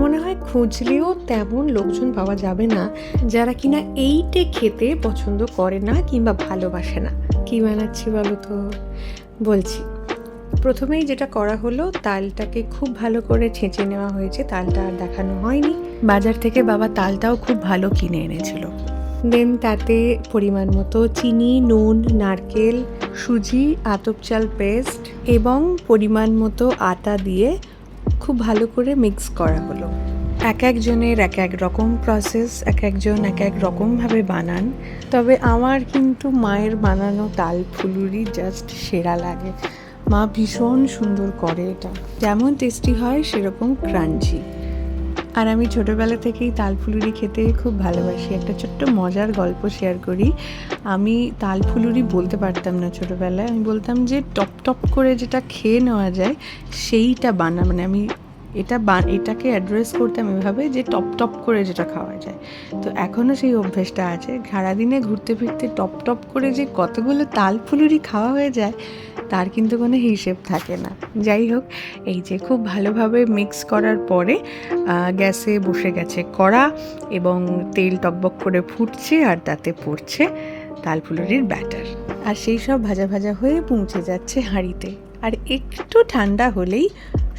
মনে হয় খুঁজলেও তেমন লোকজন পাওয়া যাবে না যারা কিনা এইটে খেতে পছন্দ করে না কিংবা ভালোবাসে না। কি বানাচ্ছি বলো তো? বলছি, প্রথমেই যেটা করা হলো, তালটাকে খুব ভালো করে ছেঁচে নেওয়া হয়েছে। তালটা আর দেখানো হয়নি, বাজার থেকে বাবা তালটাও খুব ভালো কিনে এনেছিল। দেন তাতে পরিমাণ মতো চিনি, নুন, নারকেল, সুজি, আতপ চাল পেস্ট এবং পরিমাণ মতো আটা দিয়ে খুব ভালো করে মিক্স করা হলো। এক একজনের এক এক রকম প্রসেস, এক একজন এক এক রকমভাবে বানান, তবে আমার কিন্তু মায়ের বানানো তাল ফুলুরি জাস্ট সেরা লাগে। মা ভীষণ সুন্দর করে এটা, যেমন টেস্টি হয় সেরকম ক্রাঞ্চি। আর আমি ছোটোবেলা থেকেই তাল ফুলুরি খেতে খুব ভালোবাসি। একটা ছোট্ট মজার গল্প শেয়ার করি। আমি তাল ফুলুরি বলতে পারতাম না ছোটোবেলায়। আমি বলতাম যে টপ টপ করে যেটা খেয়ে নেওয়া যায় সেইটা মানে আমি এটাকে অ্যাড্রেস করতাম এভাবে যে টপ টপ করে যেটা খাওয়া যায়। তো এখনও সেই অভ্যেসটা আছে। সারাদিনে ঘুরতে ফিরতে টপ টপ করে যে কতগুলো তাল ফুলুরি খাওয়া হয়ে যায় তার কিন্তু কোনো হিসেব থাকে না। যাই হোক, এই যে খুব ভালোভাবে মিক্স করার পরে গ্যাসে বসে গেছে কড়া এবং তেল টকবক করে ফুটছে আর তাতে পড়ছে তাল ফুলুরির ব্যাটার। আর সেই সব ভাজা ভাজা হয়ে পৌঁছে যাচ্ছে হাঁড়িতে, আর একটু ঠান্ডা হলেই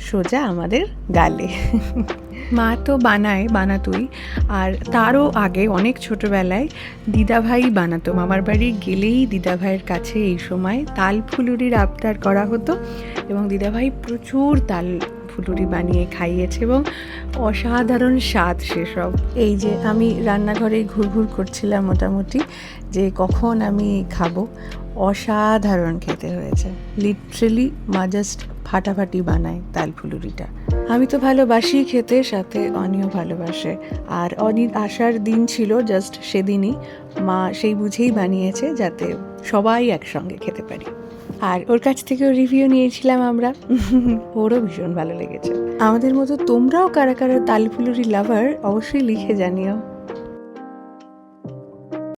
সোজা আমাদের গালে। মা তো বানাতোই, আর তারও আগে অনেক ছোটোবেলায় দিদাভাই বানাতো। মামার বাড়ি গেলেই দিদাভাইয়ের কাছে এই সময় তাল ফুলুরির আবদার করা হতো এবং দিদাভাই প্রচুর তাল ফুলুরি বানিয়ে খাইয়েছে এবং অসাধারণ স্বাদ সেসব। এই যে আমি রান্নাঘরে ঘুরঘুর করছিলাম মোটামুটি যে কখন আমি খাবো। অসাধারণ খেতে হয়েছে, লিটারেলি মা জাস্ট ফাটাফাটি বানায় তাল ফুলুরিটা। আমি তো ভালোবাসি খেতে, সাথে অনিও ভালোবাসে। আর অনির আসার দিন ছিল জাস্ট সেদিনই, মা সেই বুঝেই বানিয়েছে যাতে সবাই একসঙ্গে খেতে পারি। আর ওর কাছ থেকেও রিভিউ নিয়েছিলাম আমরা, ওরও ভীষণ ভালো লেগেছে। আমাদের মতো তোমরাও কারা কারা তাল ফুলুরি লাভার অবশ্যই লিখে জানিও।